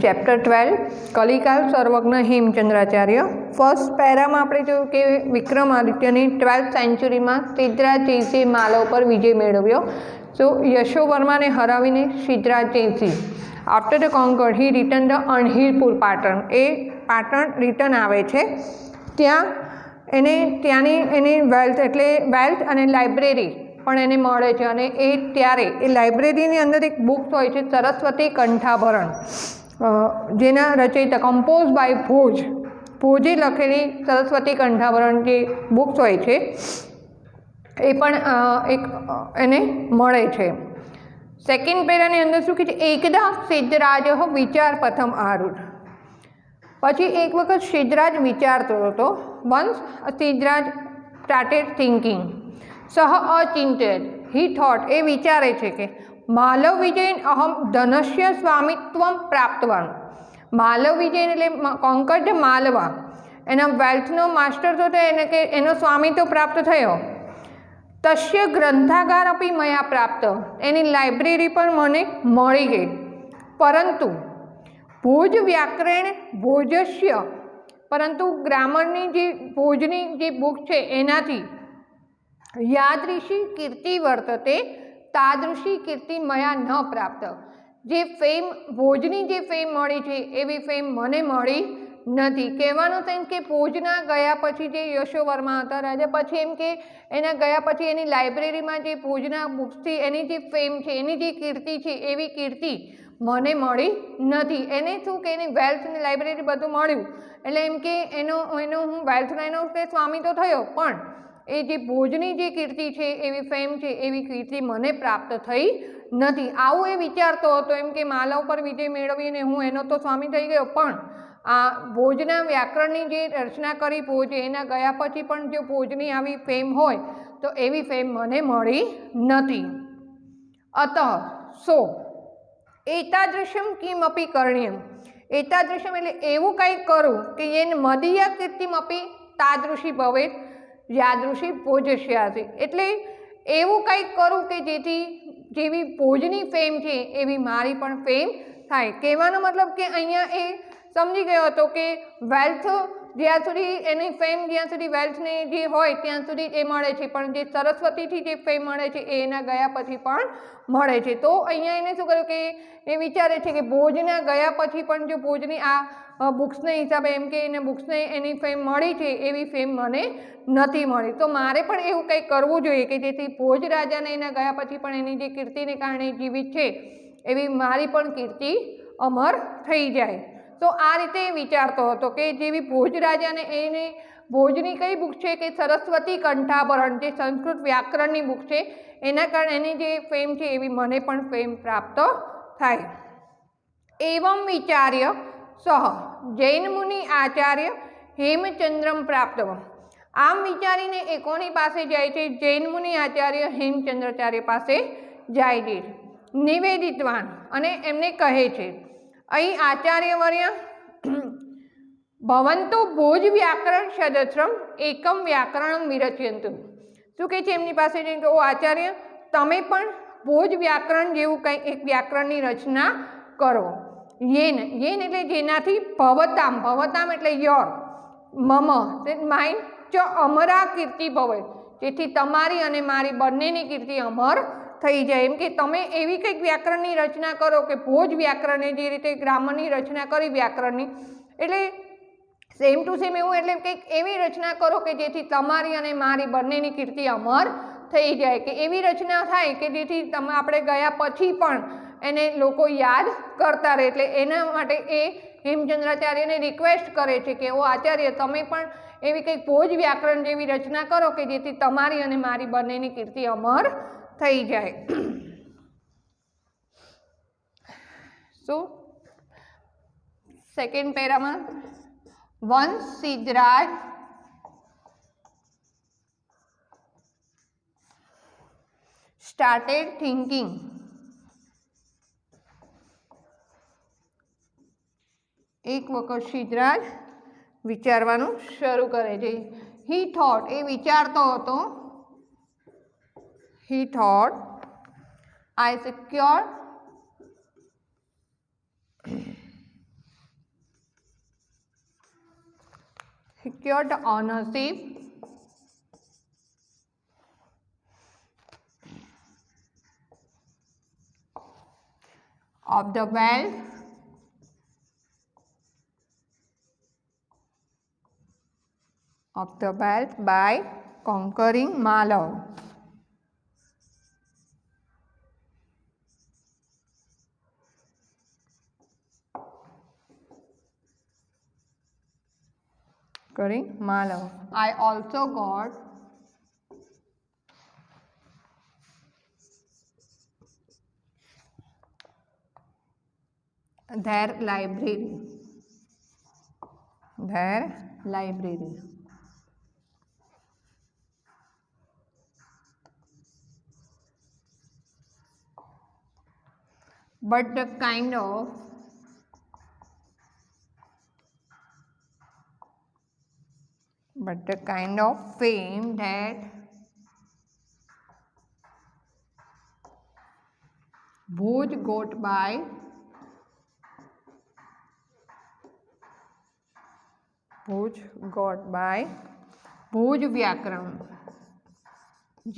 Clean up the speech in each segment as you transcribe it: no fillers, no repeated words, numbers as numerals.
Chapter 12 કલિકાલ સર્વજ્ઞ Hemchandracharya. First પેરામાં આપણે જોયું કે વિક્રમાદિત્યની 12th સેન્ચુરીમાં સિદ્ધરાજ જયસિંહે માલવ પર વિજય મેળવ્યો. સો યશોવર્માને હરાવીને Siddharaj Jaysinh after the conquered he return the Anhilpur Patan, એ પાટણ રિટર્ન આવે છે. ત્યાં ત્યાંની વેલ્થ એટલે વેલ્થ અને લાઇબ્રેરી પણ એને મળે છે. અને એ ત્યારે એ લાઇબ્રેરીની અંદર એક બુક હોય છે સરસ્વતી કંઠાભરણ, જેના રચયિતા કમ્પોઝ બાય ભોજે લખેલી સરસ્વતી કંઠાભરણ જે બુક્સ હોય છે એ પણ એક એને મળે છે. સેકન્ડ પેરાની અંદર શું કહે છે, એકદા સિદ્ધરાજ વિચાર પ્રથમ આરૂઢ. પછી એક વખત સિદ્ધરાજ વિચારતો હતો. વન્સ સિદ્ધરાજ સ્ટાર્ટેડ થિંકિંગ સહ અચિંત્યત હી થોટ, એ વિચારે છે કે માલવ વિજયન અહમ ધનસ્ય સ્વામિત્વમ પ્રાપ્તવાન. માલવ વિજયન એટલે કોન્કર્ડ માલવા, એના વેલ્થનો માસ્ટર તો એને કે એનો સ્વામિત્વ પ્રાપ્ત થયો. તસ્ય ગ્રંથાગાર અપી મયા પ્રાપ્ત, એની લાઇબ્રેરી પણ મને મળી ગઈ. પરંતુ ભોજ વ્યાકરણ ભોજસ્ય, પરંતુ ગ્રામરની જે ભોજની જે બુક છે એનાથી યાદૃશી કીર્તિ વર્તતે તાદૃશી કીર્તિ મયા ન પ્રાપ્ત. જે ફેમ ભોજની જે ફેમ મળી છે એવી ફેમ મને મળી નથી. કહેવાનો સેન્સ કે ભોજના ગયા પછી જે યશોવર્મા હતા રાજા, પછી એમ કે એના ગયા પછી એની લાઇબ્રેરીમાં જે ભોજના બુક્સથી એની જે ફેમ છે, એની જે કીર્તિ છે એવી કીર્તિ મને મળી નથી. એને શું કે એની વેલ્થની લાઇબ્રેરી બધું મળ્યું એટલે એમ કે એનો હું વેલ્થનો એનો કે સ્વામી તો થયો, પણ એ જે ભોજની જે કીર્તિ છે એવી ફેમ છે એવી કીર્તિ મને પ્રાપ્ત થઈ નથી. આવું એ વિચારતો હતો. એમ કે માલવ પર વિજય મેળવીને હું એનો તો સ્વામી થઈ ગયો, પણ આ ભોજના વ્યાકરણની જે રચના કરી ભોજે, એના ગયા પછી પણ જો ભોજની આવી ફેમ હોય તો એવી ફેમ મને મળી નથી. અતઃ સો એતાદૃશમ કિમપી કરણીયમ, એતાદૃશમ એટલે એવું કંઈક કરું કે યેન મદીયા કીર્તિમપી તાદૃશી ભવેત યાદૃશી ભોજસ્યાસી. એટલે એવું કંઈક કરું કે જેથી જેવી ભોજની ફેમ છે એવી મારી પણ ફેમ થાય. કહેવાનો મતલબ કે અહીંયા એ સમજી ગયો હતો કે વેલ્થ જ્યાં સુધી એની ફેમ જ્યાં સુધી વેલ્થને જે હોય ત્યાં સુધી એ મળે છે, પણ જે સરસ્વતીથી જે ફેમ મળે છે એ એના ગયા પછી પણ મળે છે. તો અહીંયા એને શું કર્યું કે એ વિચારે છે કે ભોજના ગયા પછી પણ જો ભોજની આ બુક્સને હિસાબે એમ કે એને બુક્સને એની ફેમ મળી છે એવી ફેમ મને નથી મળી. તો મારે પણ એવું કંઈક કરવું જોઈએ કે જેથી ભોજ રાજાને એના ગયા પછી પણ એની જે કીર્તિને કારણે જીવિત છે એવી મારી પણ કીર્તિ અમર થઈ જાય. તો આ રીતે વિચારતો હતો કે જેવી ભોજ રાજાને એને ભોજની કઈ બુક છે કે સરસ્વતી કંઠાભરણ, જે સંસ્કૃત વ્યાકરણની બુક છે, એના કારણે એની જે ફેમ છે એવી મને પણ ફેમ પ્રાપ્ત થાય. એવમ વિચાર્ય સહ જૈન મુનિ આચાર્ય હેમચંદ્રમ પ્રાપ્ત. આમ વિચારીને એ કોની પાસે જાય છે? જૈન મુનિ આચાર્ય હેમચંદ્રાચાર્ય પાસે જાય છે. નિવેદિતવાન, અને એમને કહે છે અહીં આચાર્યવર્ય ભવંતો ભોજ વ્યાકરણ સદસ્રમ એકમ વ્યાકરણ વિરચયંતુ. શું કહે છે એમની પાસે જઈને, ઓ આચાર્ય તમે પણ ભોજ વ્યાકરણ જેવું કંઈ એક વ્યાકરણની રચના કરો. યેન એટલે જેનાથી ભવતામ એટલે યોર, મમ માઇન ચ અમરા કીર્તિ ભવે, જેથી તમારી અને મારી બંનેની કીર્તિ અમર થઈ જાય. એમ કે તમે એવી કંઈક વ્યાકરણની રચના કરો કે ભોજ વ્યાકરણને જે રીતે ગ્રામરની રચના કરી વ્યાકરણની, એટલે સેમ ટુ સેમ એવું, એટલે કંઈક એવી રચના કરો કે જેથી તમારી અને મારી બંનેની કીર્તિ અમર થઈ જાય. કે એવી રચના થાય કે જેથી તમે આપણે ગયા પછી પણ એને લોકો યાદ કરતા રહે. એટલે એના માટે એ હેમચંદ્રાચાર્યને રિક્વેસ્ટ કરે છે કે ઓ આચાર્ય તમે પણ એવી કંઈક ભોજ વ્યાકરણ જેવી રચના કરો કે જેથી તમારી અને મારી બંનેની કીર્તિ અમર થઈ જાય. શું સેકન્ડ પેરામાં વંસ સિદ્ધરાજ સ્ટાર્ટેડ થિંકિંગ, એક વખત સિદ્ધરાજ વિચારવાનું શરૂ કરે છે. હી થોટ, એ વિચારતો હતો. He thought I secured secured ownership of the wealth by conquering Malav. I also got their library. But the kind of fame that Bhoj got by ભોજ વ્યાકરણ,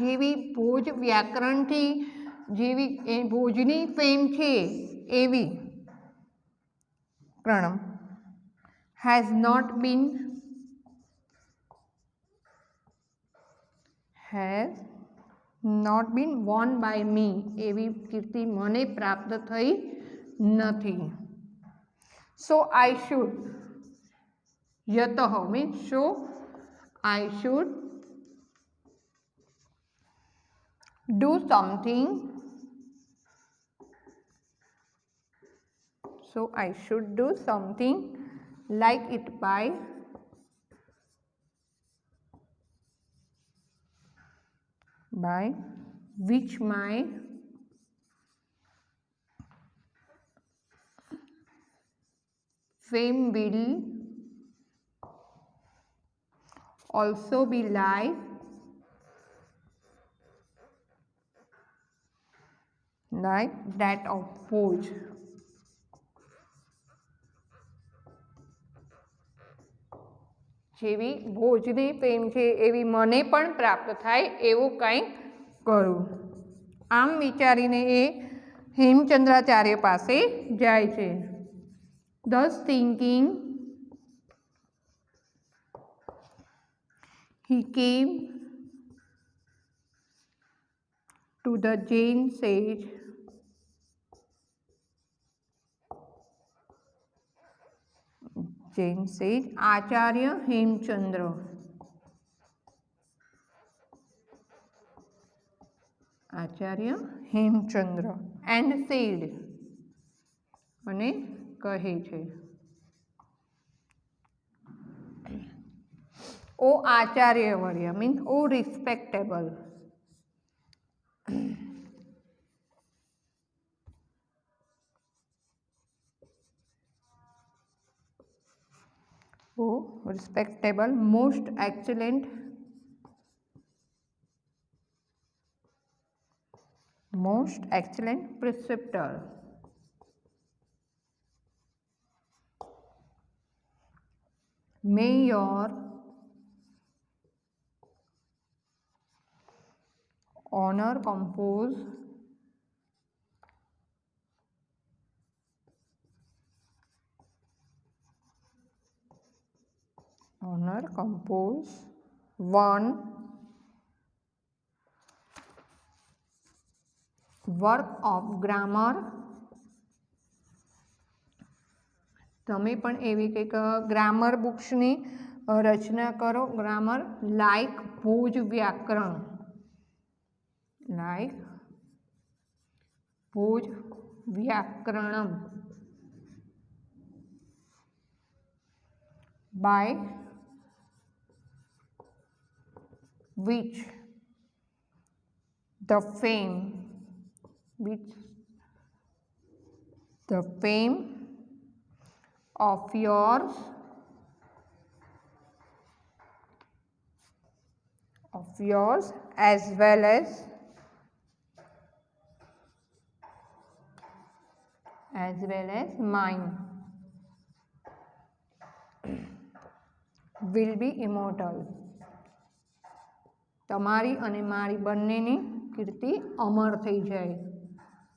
જેવી ભોજ વ્યાકરણથી જેવી ભોજની ફેમ છે એવી પ્રણમ has not been won by me, એવી કીર્તિ મને પ્રાપ્ત થઈ નથી. So I should, yatah means so I should do something. So I should do something like it by which my fame will also be like that of Bhoj. જેવી ભોજની fame છે એવી મને પણ પ્રાપ્ત થાય એવું કંઈક કરું. આમ વિચારીને એ હેમચંદ્રાચાર્ય પાસે જાય છે. Thus thinking, he came to the Jain sage Acharya Hemchandra and said, અને કહે છે, O Acharya means O respectable, most excellent preceptor, may your honor compose one work of grammar. તમે પણ એવી કંઈક ગ્રામર બુક્સની રચના કરો. ગ્રામર લાઈક ભોજ વ્યાકરણ, by which the fame of yours as well as mine will be immortal. તમારી અને મારી બંનેની કીર્તિ અમર થઈ જાય.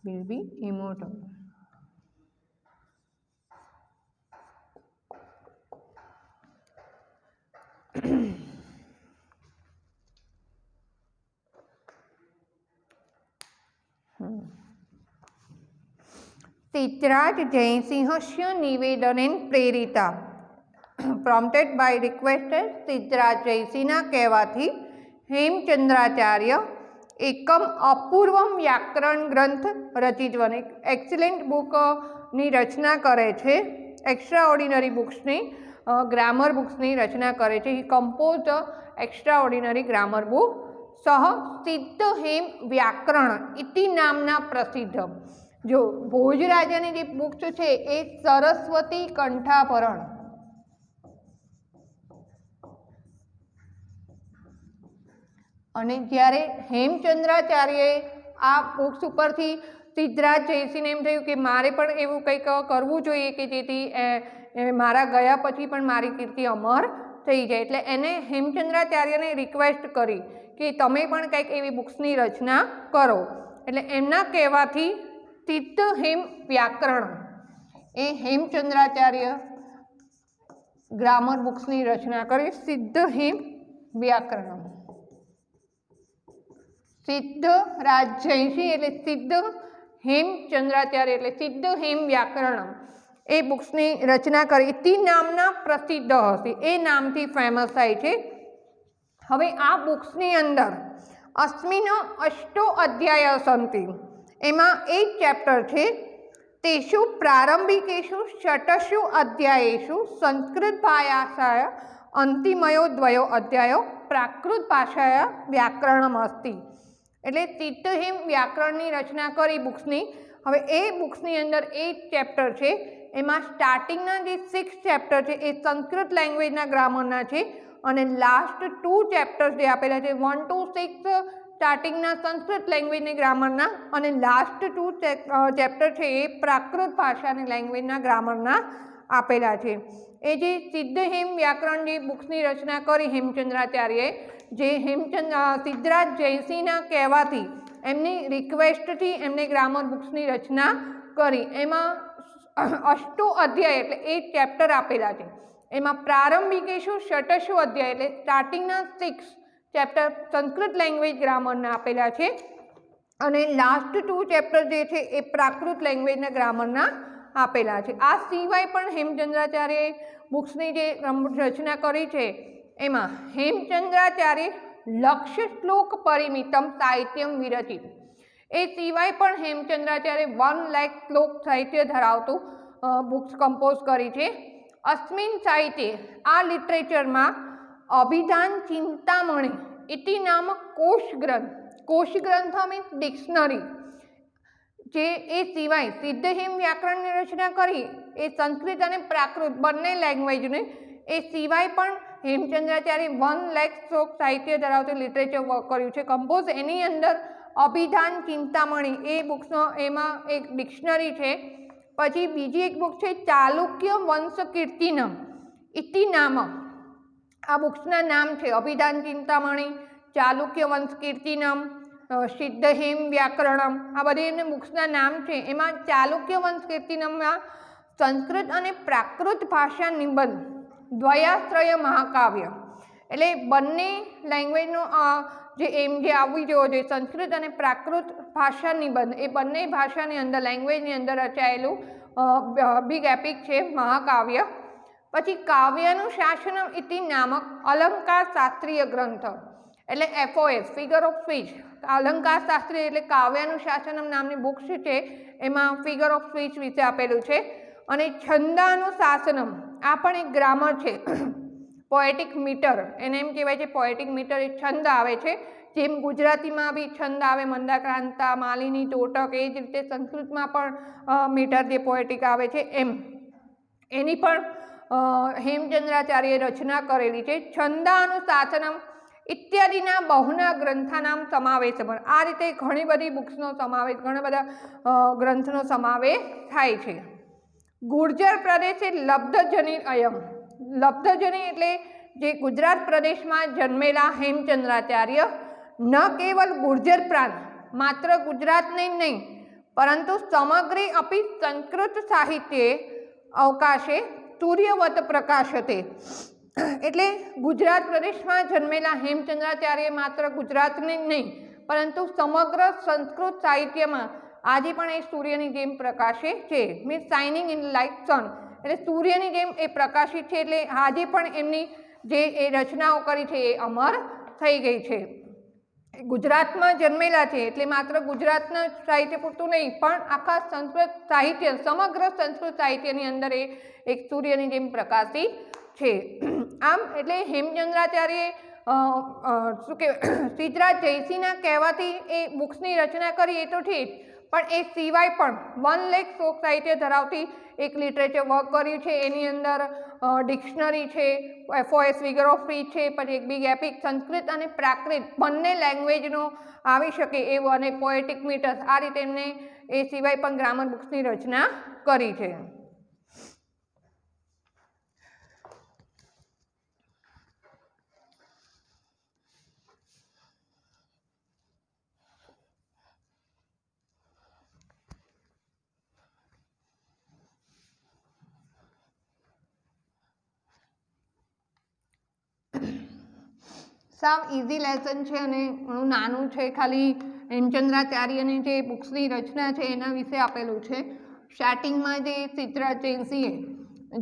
Will be immortal. સિદ્ધરાજ જયસિંહસ્ય નિવેદનેન પ્રેરિતા. પ્રોમ્પ્ટેડ બાય રિક્વેસ્ટેડ સિદ્ધરાજ જયસિંહના કહેવાથી હેમચંદ્રાચાર્ય એકમ અપૂર્વમ વ્યાકરણ ગ્રંથ રચિતવન, એક એક્સિલન્ટ બુકની રચના કરે છે. એક્સ્ટ્રા ઓર્ડિનરી બુક્સની ગ્રામર બુક્સની રચના કરે છે. He compose extraordinary grammar book. સહ સિદ્ધ હેમ વ્યાકરણ ઇતિ નામના પ્રસિદ્ધ. જો ભોજરાજાની જે બુક્સ છે એ સરસ્વતી કંઠાભરણ, અને જ્યારે હેમચંદ્રાચાર્યએ આ બુક્સ ઉપરથી સિદ્ધરાજ જયસિંહને એમ થયું કે મારે પણ એવું કંઈક કરવું જોઈએ કે જેથી મારા ગયા પછી પણ મારી કીર્તિ અમર થઈ જાય. એટલે એને હેમચંદ્રાચાર્યને રિક્વેસ્ટ કરી કે તમે પણ કંઈક એવી બુક્સની રચના કરો. એટલે એમના કહેવાથી સિદ્ધ હેમ વ્યાકરણ એ હેમચંદ્રાચાર્ય ગ્રામર બુક્સની રચના કરી. સિદ્ધ હેમ વ્યાકરણ. સિદ્ધરાજ જયસિંહ એટલે સિદ્ધ હેમચંદ્રાચાર્ય એટલે સિદ્ધ હેમ વ્યાકરણ એ બુક્સની રચના કરી. ઇતિ નામના પ્રસિદ્ધ હશે, એ નામથી ફેમસ થાય છે. હવે આ બુક્સની અંદર અસ્મિન અષ્ટો અધ્યાય સંતિ, એમાં 8 ચેપ્ટર છે. તેષુ પ્રારંભિકેષુ ષટસુ અધ્યાયેષુ સંસ્કૃત ભાષાયા અંતિમયો દ્વયો અધ્યાયો પ્રાકૃત ભાષાયા વ્યાકરણમ અસ્તિ. એટલે સિદ્ધ હેમ વ્યાકરણની રચના કરી બુક્સની. હવે એ બુક્સની અંદર 8 ચેપ્ટર છે. એમાં સ્ટાર્ટિંગના જે 6 ચેપ્ટર છે એ સંસ્કૃત લેંગ્વેજના ગ્રામરના છે, અને લાસ્ટ 2 ચેપ્ટર્સ જે આપેલા છે 1 to 6 સ્ટાર્ટિંગના સંસ્કૃત લેંગ્વેજની ગ્રામરના, અને લાસ્ટ 2 ચેપ્ટર છે એ પ્રાકૃત ભાષાની લેંગ્વેજના ગ્રામરના આપેલા છે. એ જે સિદ્ધ હેમ વ્યાકરણ જે બુક્સની રચના કરી હેમચંદ્રાચાર્યએ, જે સિદ્ધરાજ જયસિંહના કહેવાથી એમની રિક્વેસ્ટથી એમને ગ્રામર બુક્સની રચના કરી. એમાં અષ્ટો અધ્યાય એટલે 8 ચેપ્ટર આપેલા છે. એમાં પ્રારંભિકેશુ ષટસુ અધ્યાય એટલે સ્ટાર્ટિંગના 6 ચેપ્ટર સંસ્કૃત લેંગ્વેજ ગ્રામરના આપેલા છે, અને લાસ્ટ 2 ચેપ્ટર જે છે એ પ્રાકૃત લેંગ્વેજના ગ્રામરના આપેલા છે. આ સિવાય પણ હેમચંદ્રાચાર્યએ બુક્સની જે રચના કરી છે એમાં હેમચંદ્રાચાર્ય લક્ષ્ય શ્લોક પરિમિતમ સાહિત્યમ વિરચિત. એ સિવાય પણ હેમચંદ્રાચાર્ય 1 લાખ શ્લોક સાહિત્ય ધરાવતું બુક્સ કમ્પોઝ કરી છે. અસ્મિન સાહિત્ય આ લિટરેચરમાં અભિધાન ચિંતામણી ઇતિ નામ કોશ ગ્રંથ, કોશ ગ્રંથ મીન્સ ડિક્શનરી, જે એ સિવાય સિદ્ધ હેમ વ્યાકરણની રચના કરી એ સંસ્કૃત અને પ્રાકૃત બંને લેંગ્વેજને. એ સિવાય પણ હેમચંદ્રાચાર્ય 1 લાખ શ્લોક સાહિત્ય ધરાવતું લિટરેચર વર્ક કર્યું છે કમ્પોઝ. એની અંદર અભિધાન ચિંતામણી એ બુક્સનો એમાં એક ડિક્શનરી છે. પછી બીજી એક બુક છે ચાલુક્ય વંશ કીર્તિનમ ઇતિ નામ. આ બુક્સના નામ છે અભિધાન ચિંતામણી, ચાલુક્ય વંશ કીર્તિનમ, સિદ્ધ હેમ વ્યાકરણમ. આ બધી બુક્સના નામ છે. એમાં ચાલુક્ય વંશ કીર્તિનમમાં સંસ્કૃત અને પ્રાકૃત ભાષા નિબંધ દ્વયાશ્રય મહાકાવ્ય, એટલે બંને લેંગ્વેજનો જે આવવી જોઈએ સંસ્કૃત અને પ્રાકૃત ભાષા નિબંધ, એ બંને ભાષાની અંદર લેંગ્વેજની અંદર રચાયેલું બિગ એપિક છે મહાકાવ્ય. પછી કાવ્યનું શાસનમ ઇતિ નામક અલંકાર શાસ્ત્રીય ગ્રંથ, એટલે FOS ફિગર ઓફ સ્પીચ. અલંકાર શાસ્ત્રી એટલે કાવ્યનું શાસનમ નામની બુક્સ છે, એમાં ફિગર ઓફ સ્પીચ વિશે આપેલું છે. અને છંદાનું શાસનમ આ પણ એક ગ્રામર છે. પોએટિક મીટર એને એમ કહેવાય છે. પોએટિક મીટર એ છંદ આવે છે, જેમ ગુજરાતીમાં બી છંદ આવે મંદાક્રાંતા, માલિની, તોટક, એ જ રીતે સંસ્કૃતમાં પણ મીટર જે પોએટિક આવે છે એમ એની પણ હેમચંદ્રાચાર્યએ રચના કરેલી છે. છંદાનુશાસનમ ઇત્યાદિના બહુના ગ્રંથાનામ સમાવેશ. આ રીતે ઘણી બધી બુક્સનો સમાવેશ, ઘણા બધા ગ્રંથનો સમાવેશ થાય છે. ગુર્જર પ્રદેશે લબ્ધજની અયમ. લબ્ધજની એટલે जे गुजरात प्रदेश में जन्मेला हेमचंद्राचार्य न केवल गुर्जर प्रांत मात्र गुजरात नहीं परंतु समग्रे अपि संस्कृत साहित्ये अवकाशे सूर्यवत प्रकाशते। एटले गुजरात प्रदेश में जन्मेला हेमचंद्राचार्य मात्र गुजरात नहीं परंतु समग्र संस्कृत साहित्य में आज पण ए सूर्यनी जेम प्रकाशे छे। मीन्स शाइनिंग इन लाइक सन एटले सूर्यनी जेम ए प्रकाशित छे एटले आज पण एमनी जे ए रचनाओं करी छे ए अमर थई गई छे। गुजरात में जन्मेला छे एटले मात्र गुजरातना साहित्य पूरतुं नहीं पण आखा संस्कृत साहित्य समग्र संस्कृत साहित्यनी अंदर एक सूर्यनी जेम प्रकाशित छे। आम एटले हेमचंद्राचार्य शुं कहेवाय सिद्धराज जयसिंहना कहेवाथी ए बुक्सनी रचना करी ए तो ठीक पण ए सिवाय पण 1 लेख शोक साहित्य धरावती एक लिटरेचर वर्क कर्युं छे। एनी अंदर डिक्शनरी छे, FOS फिगर ऑफ स्पीच छे, पछी एक बिग एपिक संस्कृत अने प्राकृत बंने लैंग्वेजनो आवी शके एवो अने पोएटिक मीटर्स आ रीते एमणे ए सिवाय पण ग्रामर बुक्सनी रचना करी छे। साव इजी लेसन है अने घणुं नानुं छे। खाली हेमचंद्राचार्यनी जे बुक्सनी रचना है एना विषे आपेलुं छे। स्टार्टिंग में जे सिद्धराज जयसिंहे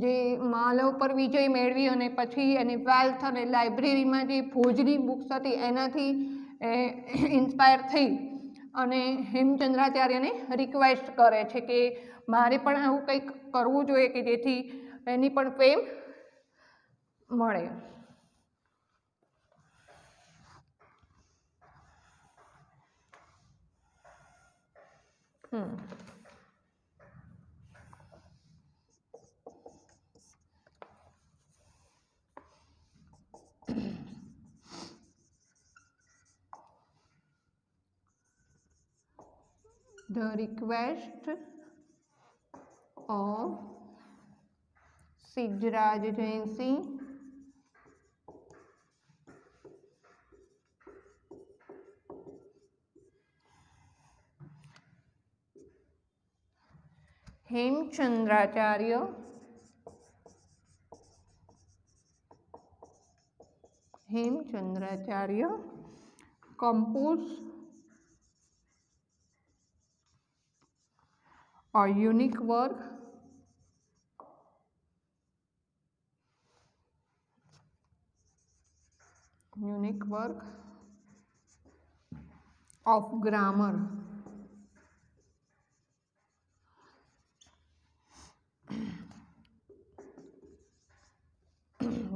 जे मालव पर विजय मेळवी अने पछी एनी 12th अने लाइब्रेरी में जे भोजनी बुक्स हती एनाथी इंस्पायर थई अने हेमचंद्राचार्यने रिक्वेस्ट करे छे कि मारे पण आवुं कंईक करवुं जोईए कि जेथी एनी पण फेम मळे। The request of Siddharaj Jaisingh Hemchandracharya composed a unique work of grammar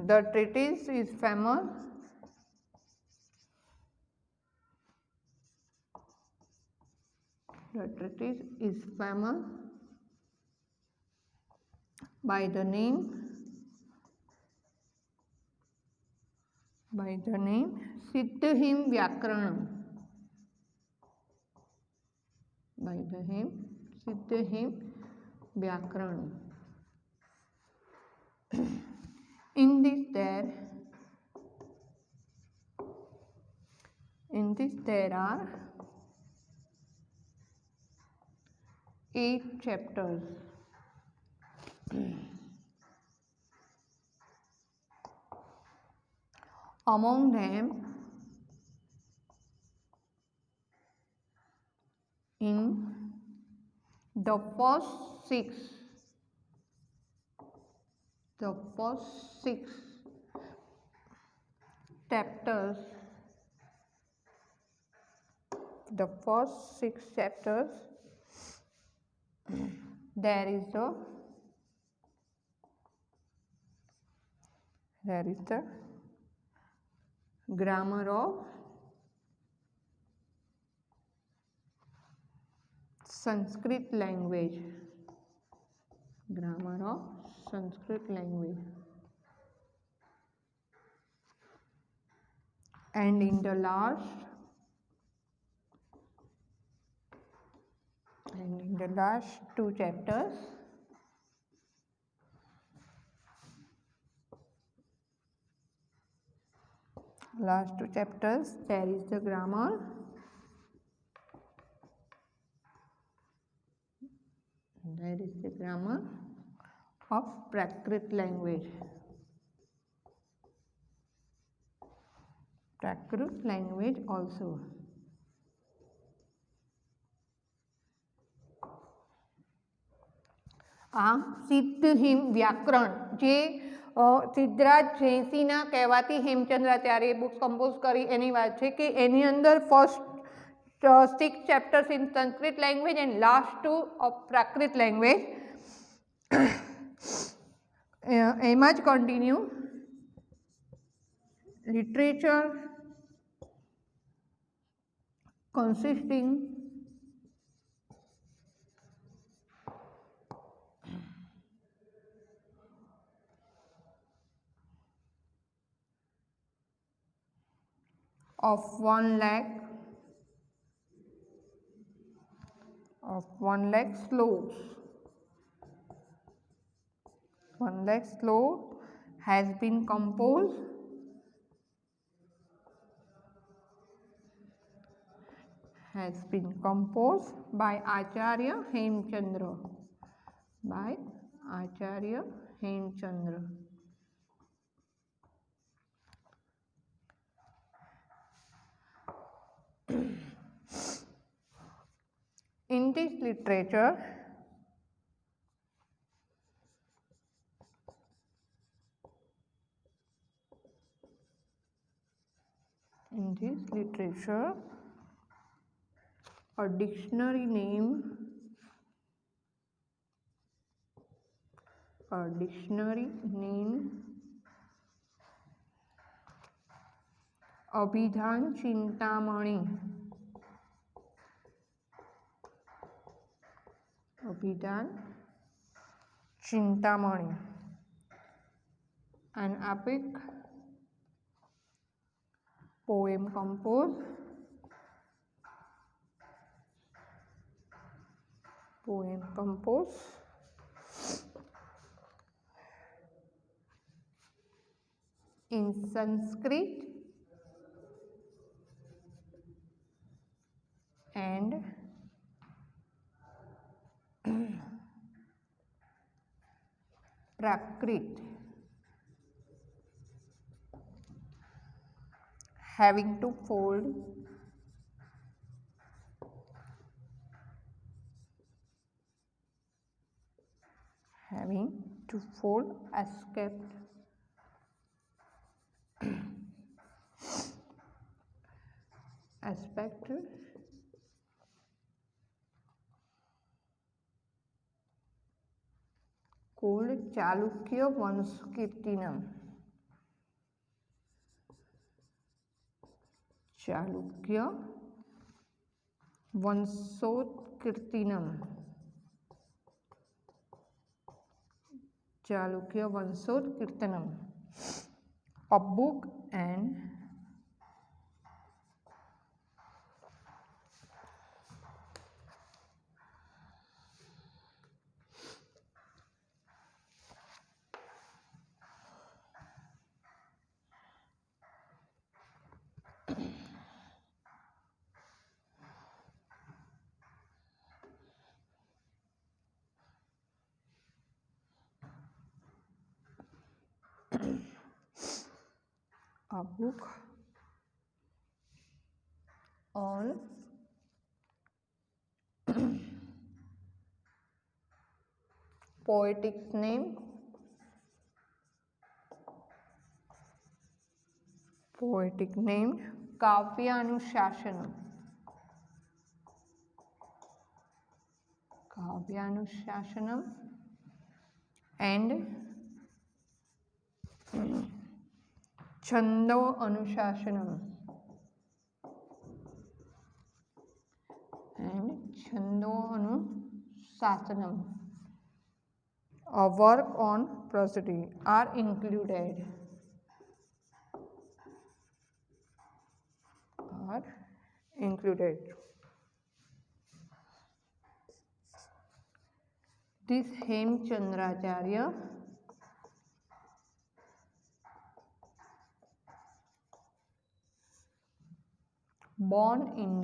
The treatise is famous by the name Siddhahim Vyakaranam. By the name Siddhahim Vyakaranam. In this there are 8 chapters. Among them, in the first six chapters, there is the grammar of Sanskrit language. And in the last 2 chapters, last two chapters, there is the grammar. There is the grammar of Prakrit language. Prakrit language also. આ સિદ્ધ હિમ વ્યાકરણ જે સિદ્ધરાજ જયસિંહના કહેવાથી Hemchandracharya book compose કરી એની વાત છે કે એની અંદર first 6 chapters in Sanskrit language and last 2 of Prakrit language એમાં જ continue literature consisting of 1 lakh sloks. 1 lakh slok has been composed by Acharya Hemchandra. In this literature, a dictionary name Abhidhan Chintamani, an epic poem composed in Sanskrit and Prakrit, having to fold aspect called Chalukya Vanskirtinam. Chalukya Vanskirtinam, a book and a book on poetic name Kavyanushashanam and Chando Anushasanam a work on prosody are included. This Hemchandracharya born in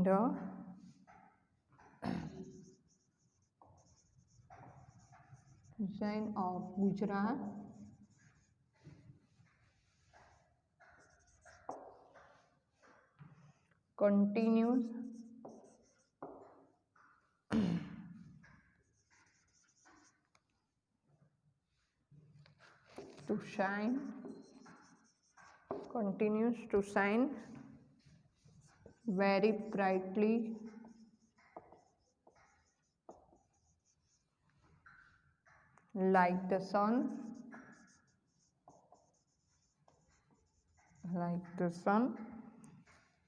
the design of Gujarat continues to shine very brightly like the sun,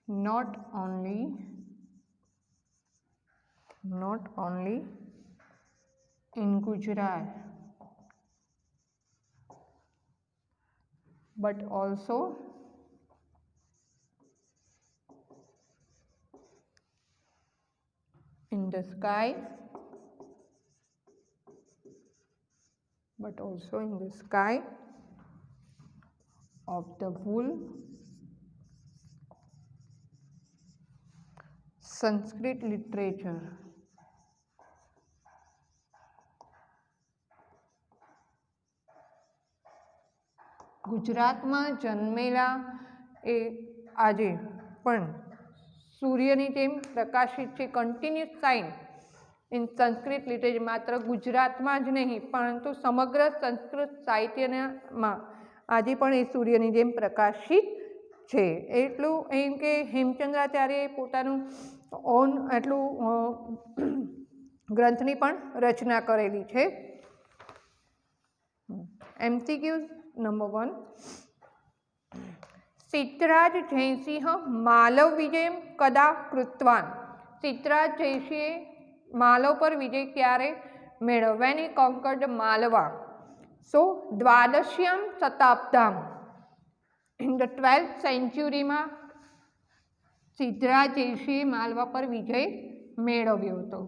not only in Gujarat but also in the sky, of the whole Sanskrit literature. ગુજરાતમાં જન્મેલા એ આજે પણ સૂર્યની જેમ પ્રકાશિત છે. Continuous sign in Sanskrit literature માત્ર ગુજરાતમાં જ નહીં પરંતુ સમગ્ર સંસ્કૃત સાહિત્યમાં આજે પણ એ સૂર્યની જેમ પ્રકાશિત છે. એટલું એમ કે હેમચંદ્રાચાર્યએ પોતાનું ઓન એટલું ગ્રંથની પણ રચના કરેલી છે. MCQs નંબર 1, સિદ્ધરાજ જયસિંહ માલવ વિજયમ કદા કૃતવાન. સિદ્ધરાજ જયસિંહે માલવ પર વિજય ક્યારે મેળવ્યો? When he conquered Malwa. So દ્વાદશ્યામ શતાબ્દામ, ઇન ધ 12th સેન્ચુરીમાં સિદ્ધરાજ જયસિંહે માલવા પર વિજય મેળવ્યો હતો.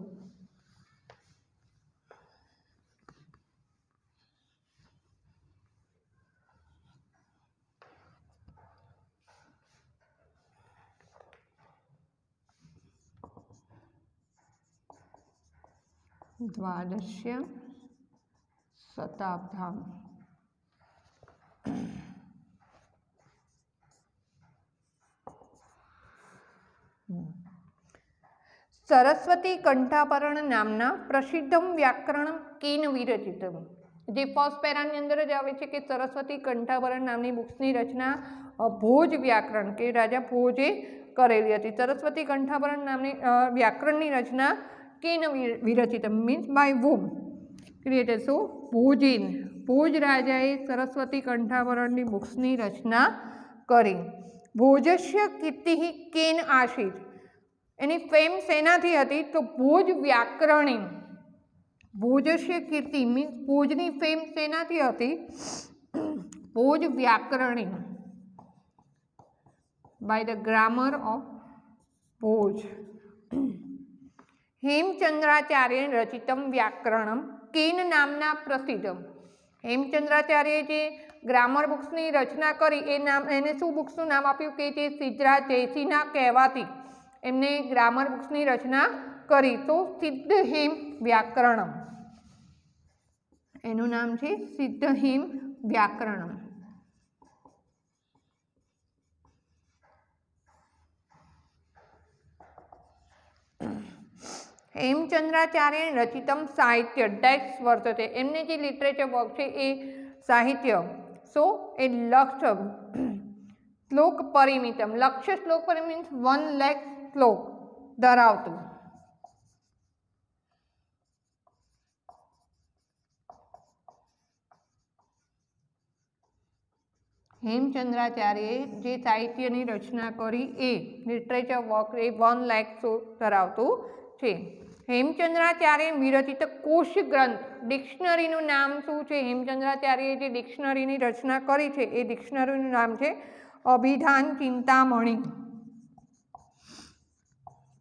द्वादश्य शताब्दम. સરસ્વતી કંઠાભરણ નામના પ્રસિદ્ધમ વ્યાકરણ કેન વિરચિતમ. જે ફર્સ્ટ પેરાની અંદર જ આવે છે કે સરસ્વતી કંઠાભરણ નામની બુક્સની રચના ભોજ વ્યાકરણ કે રાજા ભોજે કરેલી હતી. સરસ્વતી કંઠાભરણ નામની વ્યાકરણની રચના કેન વિરચિતમ મીન્સ બાય વોમ ક્રિએટેડ. સો ભોજેન, ભોજ રાજાએ સરસ્વતી કંઠાભરણની બુક્સની રચના કરી. ભોજસ્ય કીર્તિ કેન આશિત. એની ફેમ શેનાથી હતી? તો ભોજ વ્યાકરણી. ભોજસ્ય કીર્તિ મીન્સ ભોજની ફેમ શેનાથી હતી? ભોજ વ્યાકરણી, by the grammar of Bhoj. Hemchandracharya રચિતમ વ્યાકરણમ કેન નામના પ્રસિદ્ધમ. હેમચંદ્રાચાર્યએ જે ગ્રામર બુક્સની રચના કરી એ નામ, એને શું બુક્સનું નામ આપ્યું? કે જે સિદ્ધરાજ જયસિંહના કહેવાથી એમને ગ્રામર બુક્સની રચના કરી. તો સિદ્ધહેમ વ્યાકરણમ, એનું નામ છે સિદ્ધહેમ વ્યાકરણમ. હેમચંદ્રાચાર્ય રચિતમ સાહિત્ય ડેક્સ વર્તતે. એમને જે લિટરેચર વર્ક છે એ સાહિત્ય. સો એ લક્ષ્ય શ્લોક પરિમિતમ. લક્ષ્ય શ્લોક પરિમિત મીન્સ 1 લાખ શ્લોક ધરાવતું. હેમચંદ્રાચાર્યએ જે સાહિત્યની રચના કરી એ લિટરેચર વર્ક એ 1 લાખ શ્લોક ધરાવતું છે. હેમચંદ્રાચાર્ય વિરચિત કોશ ગ્રંથ, ડિક્શનરીનું નામ શું છે? હેમચંદ્રાચાર્યએ જે ડિક્શનરીની રચના કરી છે એ ડિક્શનરીનું નામ છે અભિધાન ચિંતામણી.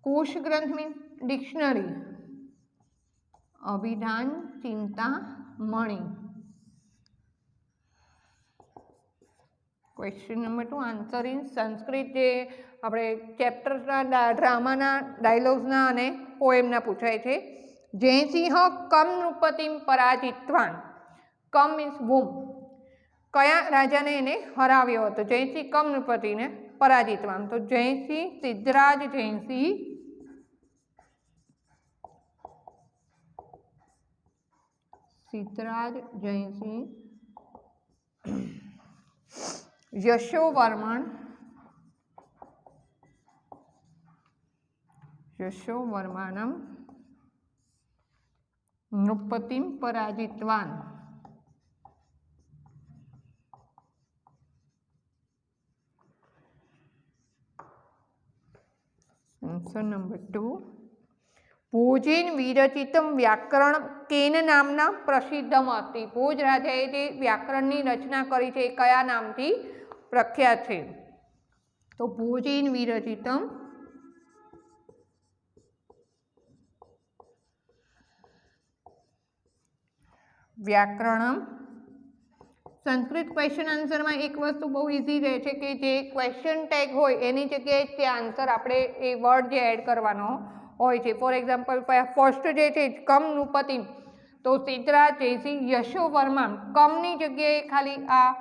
કોશ ગ્રંથ means dictionary. Abhidhan Chintamani. Question number 2 answer in Sanskrit जे આપણે ચેપ્ટર્સના ડ્રામાના ડાયલોગ્સના અને પોએમના પૂછાય છે. જયસિંહ કમ નૃપતિમ પરાજિતવાન. કમ મીન્સ વૂમ, કયા રાજાને એને હરાવ્યો હતો. જયસિંહ કમ નૃપતિને પરાજિતવાન, તો જયસિંહ સિદ્ધરાજ જયસિંહ સિદ્ધરાજ જયસિંહ યશોવર્મણ યશોવર્માનમ નૃપતિમ પરાજિતવાન. Answer number 2. ભોજેન વિરચિતમ વ્યાકરણ કેન નામના પ્રસિદ્ધમ અસ્તિ. ભોજ રાજાએ જે વ્યાકરણની રચના કરી છે એ કયા નામથી પ્રખ્યાત છે? તો ભોજેન વિરચિતમ વ્યાકરણમ. સંસ્કૃત ક્વેશ્ચન આન્સરમાં એક વસ્તુ બહુ ઇઝી રહે છે કે જે ક્વેશ્ચન ટેગ હોય એની જગ્યાએ તે આન્સર આપણે એ વર્ડ જે એડ કરવાનો હોય છે. ફોર એક્ઝામ્પલ ફર્સ્ટ જે છે કમ નૃપતિમ, તો સિદ્ધરાજ જયસિંહ યશોવર્મા, કમની જગ્યાએ ખાલી આ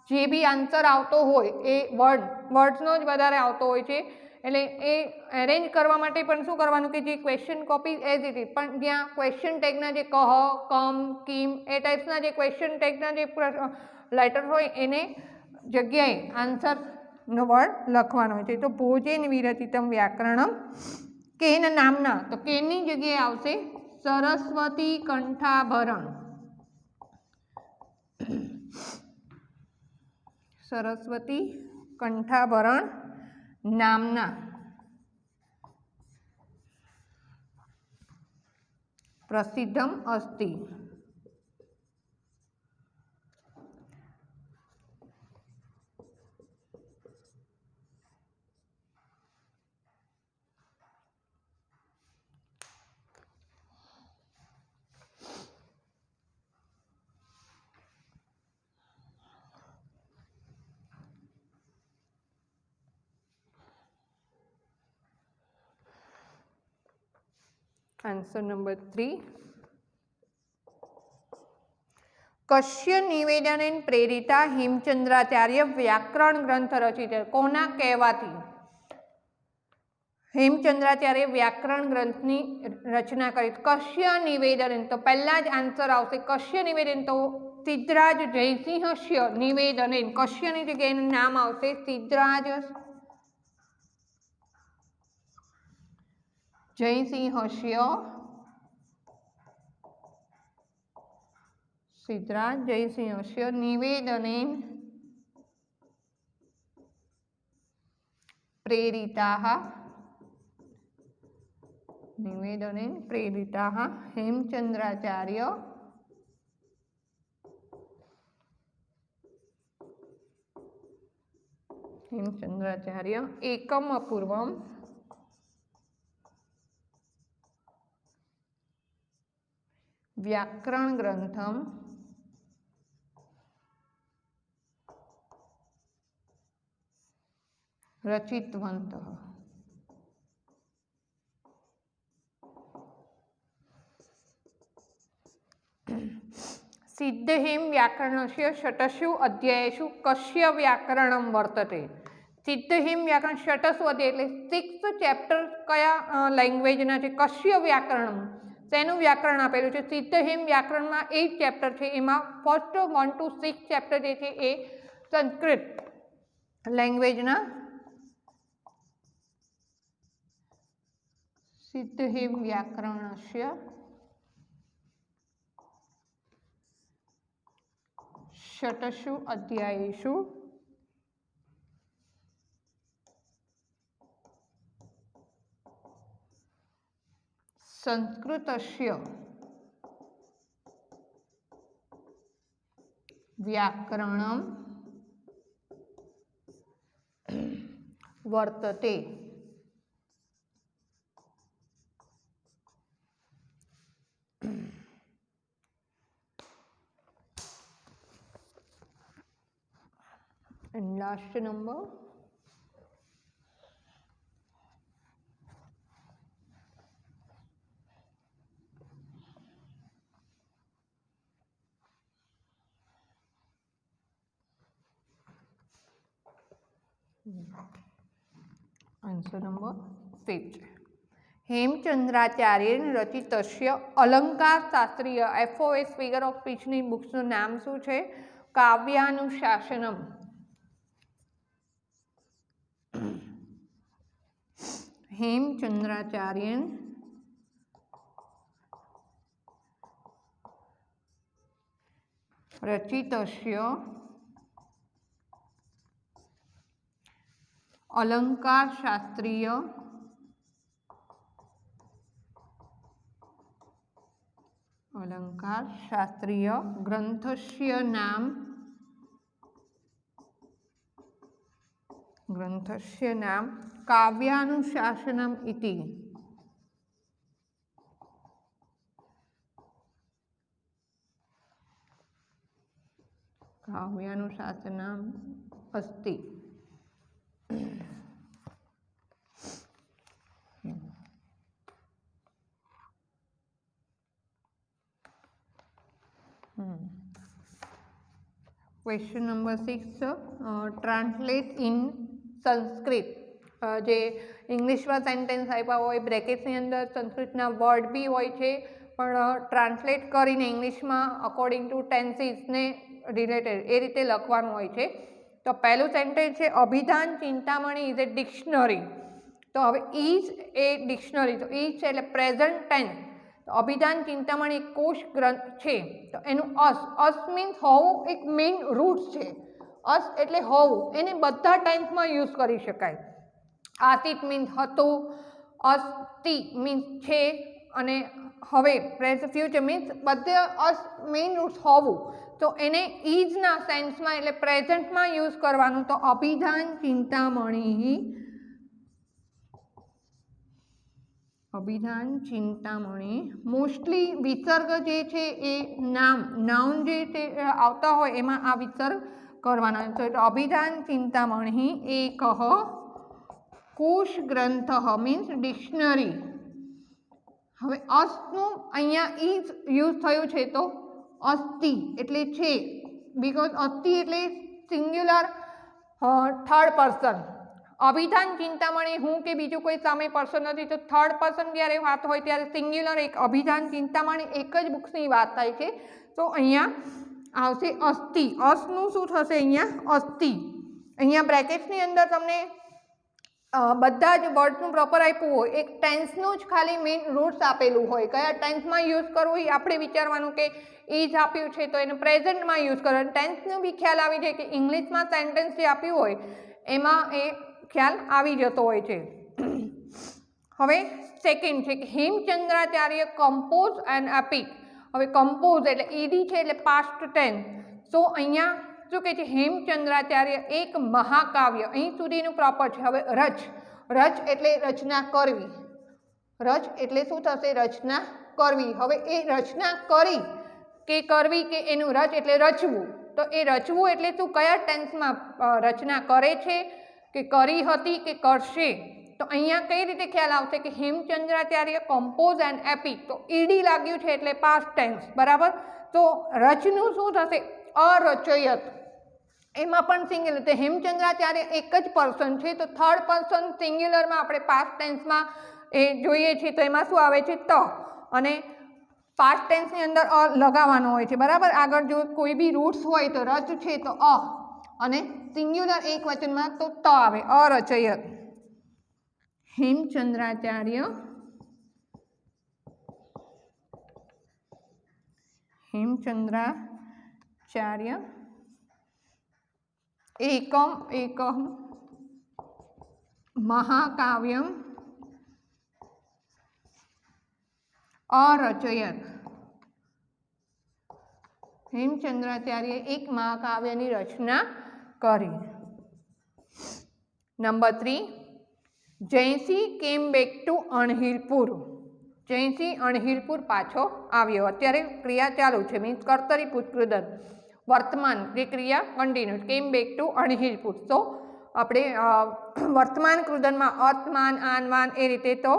જે બી આન્સર આવતો હોય એ વર્ડ્સનો જ વધારે આવતો હોય છે. એટલે એ એરેન્જ કરવા માટે પણ શું કરવાનું કે જે question copy as it is, પણ જ્યાં ક્વેશ્ચન ટેગના જે કહ, કમ, કિમ એ ટાઈપ્સના જે ક્વેશ્ચન ટેગના જે લેટર હોય એને જગ્યાએ આન્સરનો વર્ડ લખવાનો હોય છે. તો ભોજેન વિરચિતમ વ્યાકરણમ કેન નામના, તો કેનની જગ્યાએ આવશે સરસ્વતી કંઠાભરણ. સરસ્વતી કંઠાભરણ નામના પ્રસિદ્ધમ અસ્તિ. Answer number 3. કશ્ય નિવેદનેન પ્રેરિતા હેમચંદ્રાચાર્ય વ્યાકરણ ગ્રંથ રચિત. કોના કહેવાથી હેમચંદ્રાચાર્ય વ્યાકરણ ગ્રંથની રચના કરી? કશ્ય નિવેદન, તો પહેલા જ આન્સર આવશે કશ્ય નિવેદન, તો સિદ્ધરાજ જયસિંહસ્ય નિવેદનેન. કશ્યની જગ્યાએ એનું નામ આવશે સિદ્ધરાજ જયસિંહસ્ય. સિદ્ધરાજ જયસિંહસ્ય નિવેદનેન પ્રેરિતાઃ હેમચંદ્રાચાર્ય એકમ અપૂર્વમ વ્યાકરણ ગ્રંથમ રચિતવંતઃ. સિદ્ધહેમ વ્યાકરણસ્ય ષટસુ અધ્યાયેષુ કસ્ય વ્યાકરણમ વર્તતે. સિદ્ધહેમ વ્યાકરણ ષટસુ અધ્યાય એટલે 6 ચેપ્ટર કયા લેંગ્વેજના છે? કસ્ય વ્યાકરણમ, તેનું વ્યાકરણ આપેલું છે. સિદ્ધહેમ વ્યાકરણમાં 8 ચેપ્ટર છે, એમાં ફર્સ્ટ 1 to 6 ચેપ્ટર જે છે એ સંસ્કૃત લેંગ્વેજના સિદ્ધહેમ વ્યાકરણસ્ય ષટસુ અધ્યાયેષુ સંસ્કૃતસ્ય વ્યાકરણમ વર્તતે. And last number answer number 5 Hemchandracharya रचितस्य अलंकार शास्त्रीय FOS फिगर ऑफ स्पीच ની બુક્સનું નામ શું છે? કાવ્યાનુશાસનમ. हेमचंद्राचार्य रचितस्य अलंकार शास्त्रीय ग्रंथस्य नाम काव्यानुशासनम इति. काव्यानुशासनम अस्ति. क्वेश्चन नंबर 6 ट्रांसलेट इन संस्कृत. जे इंग्लिश में सेंटेन्स आप्या होय ब्रेकेट्सनी अंदर संस्कृतना वर्ड बी होय छे पण ट्रांसलेट करीने इंग्लिश में अकॉर्डिंग टू टेन्सीस ने रिलेटेड ए रीते लखवानुं होय छे. तो पहलू सेंटेन्स है अभिधान चिंतामणी इज ए डिक्शनरी. तो हवे इज ए डिक्शनरी. तो इज एटले प्रेजेंट टेन्स. तो अभिधान चिंतामणी एक कोश ग्रंथ है. तो एनु अस मीन्स होवुं एक मेन रूट्स है. अस एटले होवुं एने बधा टेन्स में यूज करी शकाय. आतीत मीन्स हतो, अस्ति मीन्स छे अने हवे प्रेजेंट फ्यूचर मीन्स बधे अस मेन रूट्स होवुं. तो एने इज ना सेन्स में एटले प्रेजेंट में यूज करवानुं. तो अभिधान चिंतामणी मोस्टली विसर्ग जे छे ए नाउन जे आवता होय एमां आ विसर्ग करवाना. तो अभिधान चिंतामणी एक कोश ग्रंथ मीन्स डिक्शनरी. हवे असनु अहींया इज यूज थयुं छे तो अस्ति एटले छे बिकॉज अस्ति एटले सिंग्युलर थर्ड पर्सन. अभिधान चिंतामणी हूँ के बीजू कोई सामे पर्सन नहीं. तो थर्ड पर्सन ज्यारे बात होय त्यारे सिंग्युलर एक अभिधान चिंतामणी एक ज बुक्सनी वात थाय छे. तो अहींया आवशे अस्ति. असनु शुं थशे अहींया अस्ति. अहींया ब्रेकेट्सनी अंदर तमने बधा ज वर्ड्सनुं प्रॉपर आप्युं होय एक टेन्सनुं ज खाली मेन रूट्स आपेलुं होय. कया टेन्समां यूज करवुं ए आपणे विचारवानुं के इज आप्युं छे तो एने प्रेजेंटमां यूज करवानुं. टेन्सनुं बी ख्याल आवी जाय के इंग्लिशमां सेंटेन्स जे आप्युं होय एमां ए ख्याल आवी जतो होय छे. हवे सेकंड छे के हेमचंद्राचार्य कंपोज एन एपिक. हवे कंपोज एटले ईडी छे एटले पास्ट टेन्स. तो अहींया शुं कहे छे हेमचंद्राचार्य एक महाकाव्य अहीं सुधीनुं प्रॉपर छे. हवे रच एटले रचना करवी. रच एटले शुं थशे रचना करवी. हवे ए रचना करी के करवी के एनुं रच एटले रचवुं. तो ए रचवुं एटले शुं कया टेन्समां रचना करे छे के करी हती के करशे. तो अहींया कई रीते ख्याल आवशे के हेमचंद्राचार्य कंपोज एन एपिक. तो ईडी लाग्युं छे एटले पास्ट टेन्स बराबर. तो रचनुं शुं थशे अरचयत. एमां पण सिंग्युलर. तो हेमचंद्राचार्य एक ज पर्सन छे तो थर्ड पर्सन सिंग्युलर में आपणे पास्ट टेन्स में ए जोईए छे. तो एमां शुं आवे छे त अने पास्ट टेन्सनी अंदर अ लगावानो होय छे बराबर. आगळ जो कोई बी रूट्स होय तो रच छे तो अ अने सिंग्युलर एक वचन में तो त आवे अरचयत. हेमचंद्राचार्य एकम महाकाव्यम अरचयत. हेमचंद्राचार्य एक महाकाव्यनी रचना करी. Number 3 Jaysi came back to Anhilpur. Jaysi Anhilpur पाछो आव्यो. अत्यारे क्रिया चालू छे मीन्स कर्तरी पुष्कृदन. વર્તમાન જે ક્રિયા કન્ટિન્યુઅસ કેમ બેક ટુ અણહિલપુર. તો આપણે વર્તમાન કૃદનમાં અત માન આન વાન એ રીતે. તો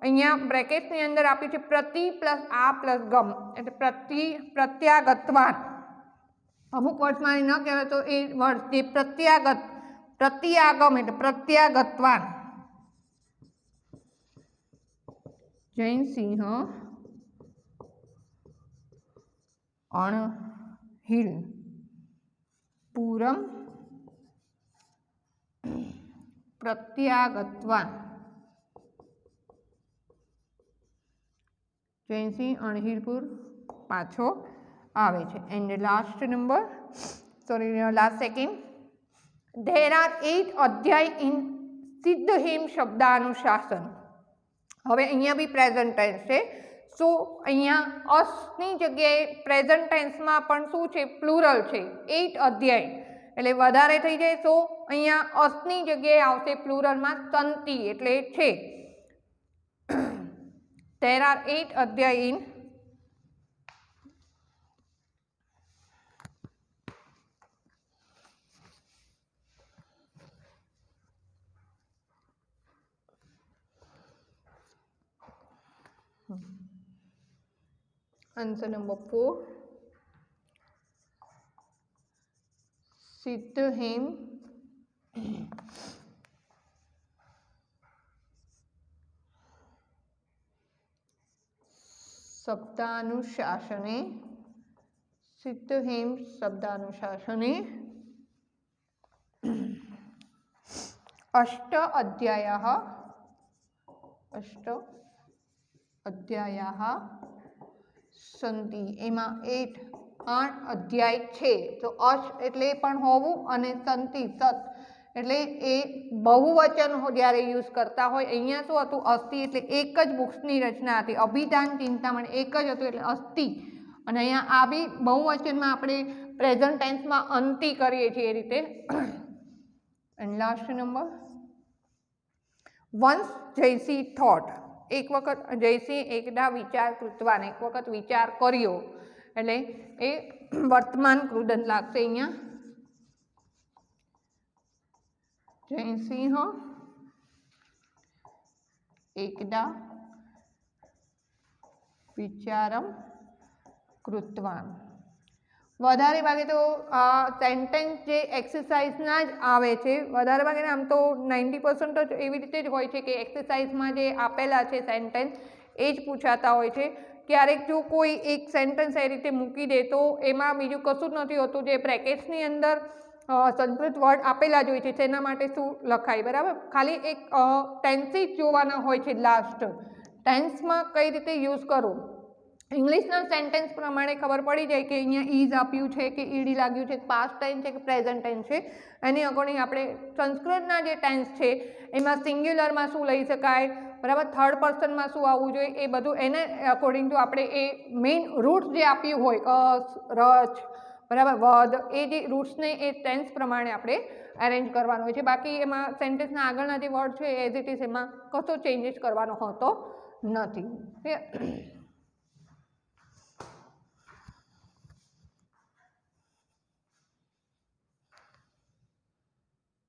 અહીંયા બ્રેકેટની અંદર આપ્યું છે પ્રતિ પ્લસ આ પ્લસ ગમ એટલે પ્રત્યાગતવાન. અમુક વર્ષમાં ન કહેવાય તો એ વર્ષ જે પ્રત્યાગમ એટલે પ્રત્યાગતવાન. જૈનસિંહ અણહિલ પૂરમ પ્રત્યાગતવાન. જૈનસિંહ અણહિલપુર પાછો આવે છે. And last number last second. There are 8 અધ્યાય ઇન સિદ્ધહેમ શબ્દાનુશાસન. હવે અહીંયા બી પ્રેઝન્ટ ટેન્સ છે. સો અહીંયા અસની જગ્યાએ પ્રેઝન્ટ ટેન્સમાં પણ શું છે પ્લુરલ છે 8 અધ્યાય એટલે વધારે થઈ જાય. તો અહીંયા અસની જગ્યાએ આવશે પ્લુરલમાં સંતિ એટલે છે. There are 8 અધ્યાય in answer number 4 Siddhahem શબ્દાનુશાસને Siddhahem શબ્દાનુશાસને અષ્ટ અધ્યાયઃ સંતિ. એમાં 8 અધ્યાય છે. તો અશ એટલે પણ હોવું અને સંતિ સત એટલે એ બહુવચન જ્યારે યુઝ કરતા હોય. અહીંયા શું હતું અસ્થિ એટલે એક જ બુક્સની રચના હતી. અભિધાન ચિંતામણી એક જ હતું એટલે અસ્થિ. અને અહીંયા આ બી બહુવચનમાં આપણે પ્રેઝન્ટ ટેન્સમાં અંતિ કરીએ છીએ એ રીતે. And last number once Jaysinh thought. એક વખત જયસિંહ એકદા વિચાર કૃતવાન એક વખત વિચાર કર્યો એટલે એ વર્તમાન કૃદંત લાગશે. અહીંયા જયસિંહ એકદા વિચારમ કૃતવાન. વધારે ભાગે તો સેન્ટેન્સ જે એક્સરસાઇઝના જ આવે છે. વધારે ભાગે આમ તો 90% જ એવી રીતે જ હોય છે કે એક્સરસાઇઝમાં જે આપેલા છે સેન્ટેન્સ એ જ પૂછાતા હોય છે. ક્યારેક જો કોઈ એક સેન્ટેન્સ એ રીતે મૂકી દે તો એમાં બીજું કશું જ નથી હોતું. જે બ્રેકેટ્સની અંદર સંસ્કૃત વર્ડ આપેલા જ હોય છે તેના માટે શું લખાય બરાબર. ખાલી એક ટેન્સીસ જોવાના હોય છે. લાસ્ટ ટેન્સમાં કઈ રીતે યુઝ કરવું. ઇંગ્લિશના સેન્ટેન્સ પ્રમાણે ખબર પડી જાય કે અહીંયા ઇઝ આપ્યું છે કે ઈડી લાગ્યું છે, પાસ્ટ ટેન્સ છે કે પ્રેઝન્ટ ટેન્સ છે. એની અકોર્ડિંગ આપણે સંસ્કૃતના જે ટેન્સ છે એમાં સિંગ્યુલરમાં શું લઈ શકાય બરાબર, થર્ડ પર્સનમાં શું આવવું જોઈએ એ બધું એને અકોર્ડિંગ ટુ આપણે એ મેઇન રૂટ્સ જે આપ્યું હોય અસ રચ બરાબર વધ એ જે રૂટ્સને એ ટેન્સ પ્રમાણે આપણે અરેન્જ કરવાનું હોય છે. બાકી એમાં સેન્ટેન્સના આગળના જે વર્ડ છે એઝ ઇટ ઇઝ એમાં કશો ચેન્જીસ કરવાનો હોતો નથી.